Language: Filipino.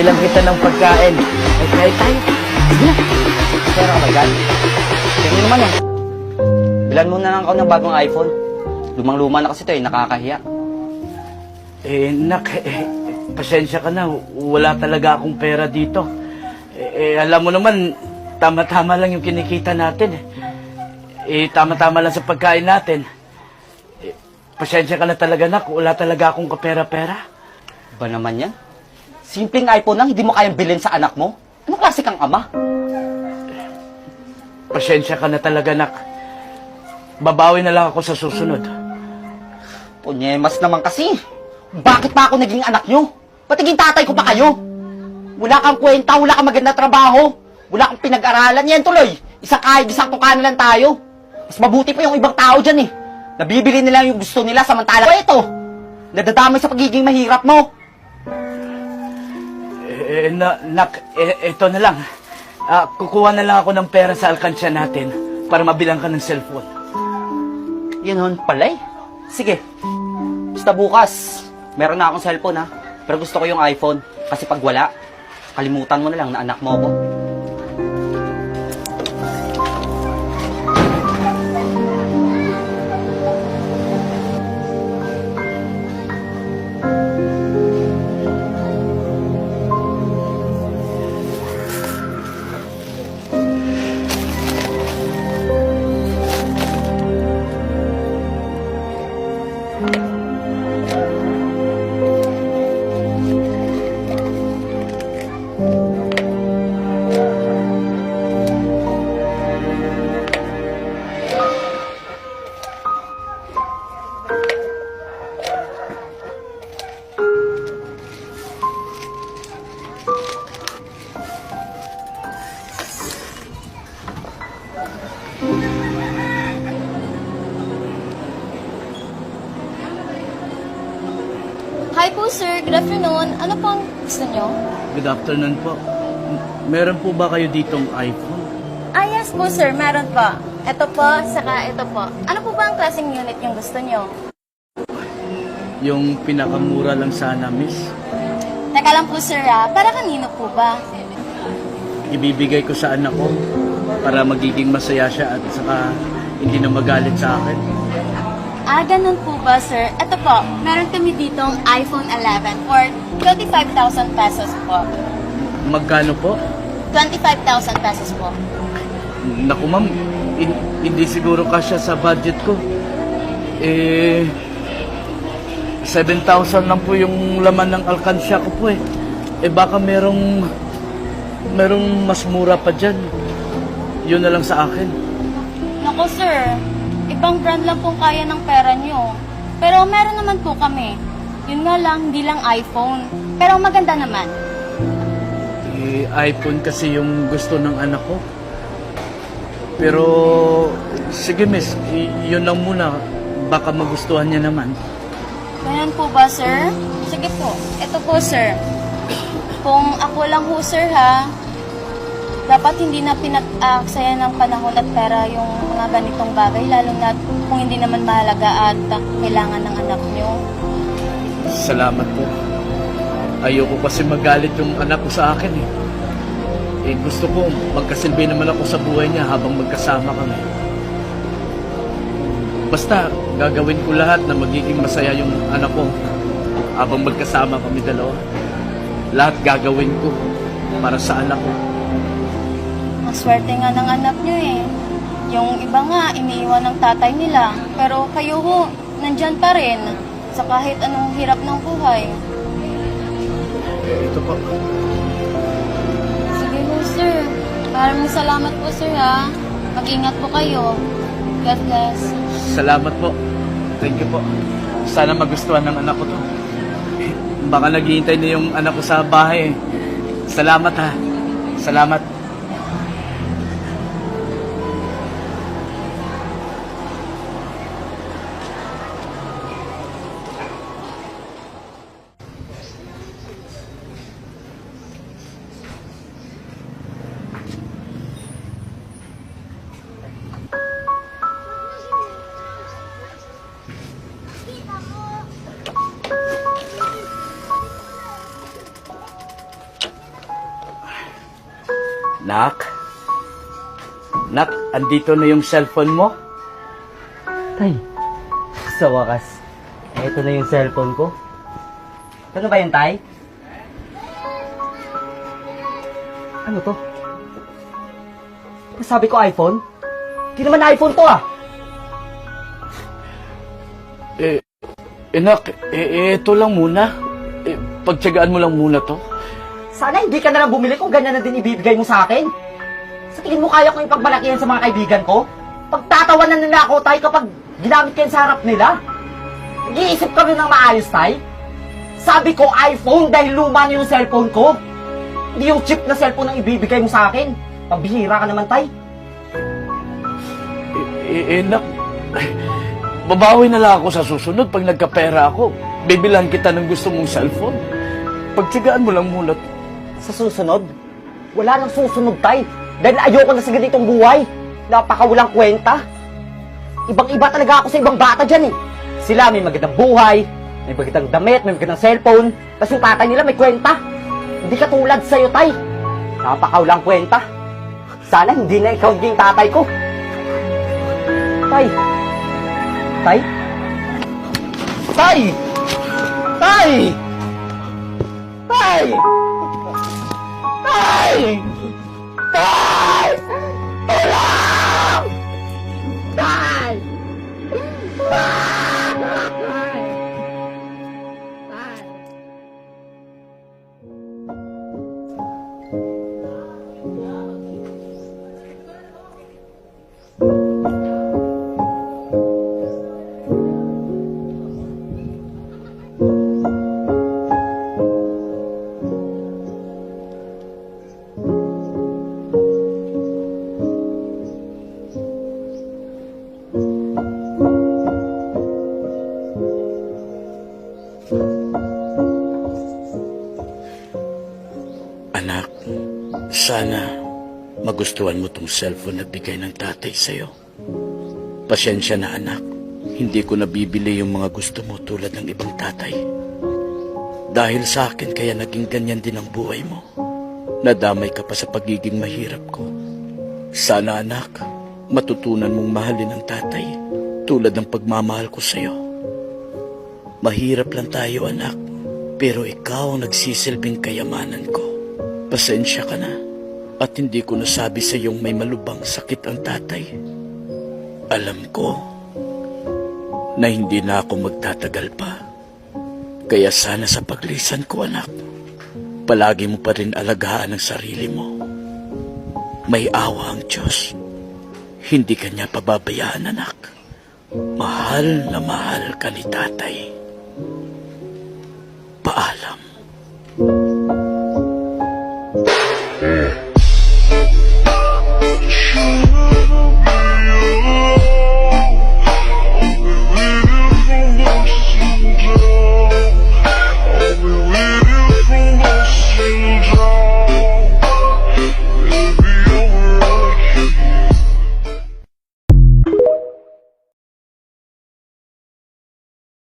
bibilang kita ng pagkain. Ay, kahit tayo. Sige na. Pera ka ba dyan? Sige naman eh. Bilan muna lang ako ng bagong iPhone. Lumang-luma na kasi ito eh, nakakahiya. Nak, pasensya ka na. Wala talaga akong pera dito. Alam mo naman, tama-tama lang yung kinikita natin. Tama-tama lang sa pagkain natin. Pasensya ka na talaga, nak. Wala talaga akong kapera-pera. Ba naman yan? Simpleng iPhone lang, hindi mo kayang bilhin sa anak mo? Anong klase kang ama? Pasensya ka na talaga, nak. Babawi na lang ako sa susunod. Punyemas naman kasi. Bakit pa ako naging anak nyo? Patiging tatay ko pa kayo? Wala kang kwenta, wala kang maganda trabaho. Wala kang pinag-aralan. Yan tuloy. Isang kahit isang tukana lang tayo. Mas mabuti pa yung ibang tao dyan eh. Nabibili nila yung gusto nila samantala. Ito, nadadamay sa pagiging mahirap mo. Ito na lang. Kukuha na lang ako ng pera sa alkansya natin para mabilang ka ng cellphone. Yun hon pala eh. Sige. Basta bukas, meron na akong cellphone ha. Pero gusto ko yung iPhone. Kasi pag wala, kalimutan mo na lang na anak mo ako. Hi po, sir. Good afternoon. Ano pong gusto nyo? Good afternoon po. Meron po ba kayo ditong iPhone? Yes po, sir. Meron po. Ito po, saka ito po. Ano po ba ang klaseng unit yung gusto nyo? Yung pinakamura lang sana, miss. Teka lang po, sir, para kanino po ba? Ibibigay ko sa anak ko para magiging masaya siya at saka hindi na magalit sa akin. Ganun po ba, sir? Ito po, meron kami ditong iPhone 11 for 25,000 pesos po. Magkano po? 25,000 pesos po. Naku ma'am, hindi siguro kasya sa budget ko. 7,000 lang po yung laman ng alkansya ko po eh. Baka merong mas mura pa dyan. Yun na lang sa akin. Naku, sir. Ibang brand lang pong kaya ng pera nyo. Pero meron naman po kami. Yun nga lang, hindi lang iPhone. Pero maganda naman. iPhone kasi yung gusto ng anak ko. Pero, sige miss, yun lang muna. Baka magustuhan niya naman. Ganyan po ba, sir? Sige po. Ito po, sir. Kung ako lang ho, sir, dapat hindi na pinag-aksaya ng panahon at pera yung mga ganitong bagay, lalo na kung hindi naman mahalaga at kailangan ng anak nyo. Salamat po. Ayoko kasi magalit yung anak ko sa akin eh. Gusto ko magkasilbi naman ako sa buhay niya habang magkasama kami. Basta, gagawin ko lahat na magiging masaya yung anak ko habang magkasama kami dalawa. Lahat gagawin ko para sa anak ko. Ang swerte nga ng anak nyo eh. Yung iba nga, iniiwan ng tatay nila. Pero kayo ho, nandyan pa rin sa kahit anong hirap ng buhay. Ito po. Sige ho, sir. Maraming salamat po, sir, Mag-ingat po kayo. God bless. Salamat po. Thank you po. Sana magustuhan ng anak ko to. Baka naghihintay na yung anak ko sa bahay. Salamat ha. Salamat. Nak? Nak, andito na yung cellphone mo? Tay, sa wakas, eto na yung cellphone ko. Ano ba yun, Tay? Ano to? Sabi ko iPhone? Hindi naman iPhone to ah! Nak, ito lang muna. Pagtsagaan mo lang muna to. Sana hindi ka na lang bumili kung ganyan na din ibibigay mo sa akin. Sa tingin mo kaya kong ipagbalakihan sa mga kaibigan ko? Pagtatawanan nila ako, Tay, kapag ginamit ko yan sa harap nila. Nag-iisip kami ng maayos, Tay. Sabi ko iPhone dahil luma na yung cellphone ko. Hindi yung cheap na cellphone ang ibibigay mo sa akin. Pambihira ka naman, Tay. Nak, babawi na lang ako sa susunod pag nagkapera ako. Bibilan kita ng gusto mong cellphone. Pagtsagaan mo lang muna to. Sa susunod? Wala nang susunod, Tay. Dahil ayoko na sa ganitong buhay. Napakawalang kwenta. Ibang-iba talaga ako sa ibang bata dyan eh. Sila may magandang buhay, may magandang damit, may magandang cellphone. Tapos yung tatay nila may kwenta. Hindi ka tulad sa'yo, Tay. Napakawalang kwenta. Sana hindi na ikaw yung tatay ko. Tay! Tay? Tay! Tay! Tay! Tay! Tay! Tulong! Tay! Anak, sana magustuhan mo tong cellphone na bigay ng tatay sa'yo. Pasensya na, anak. Hindi ko nabibili yung mga gusto mo tulad ng ibang tatay. Dahil sa akin kaya naging ganyan din ang buhay mo. Nadamay ka pa sa pagiging mahirap ko. Sana, anak, matutunan mong mahalin ang tatay tulad ng pagmamahal ko sa'yo. Mahirap lang tayo, anak, pero ikaw ang nagsisilbing kayamanan ko. Pasensya ka na at hindi ko nasabi sa iyong may malubang sakit ang tatay. Alam ko na hindi na ako magtatagal pa. Kaya sana sa paglisan ko, anak, palagi mo pa rin alagaan ang sarili mo. May awa ang Diyos. Hindi ka niya pababayaan, anak. Mahal na mahal ka ni tatay. Paalam.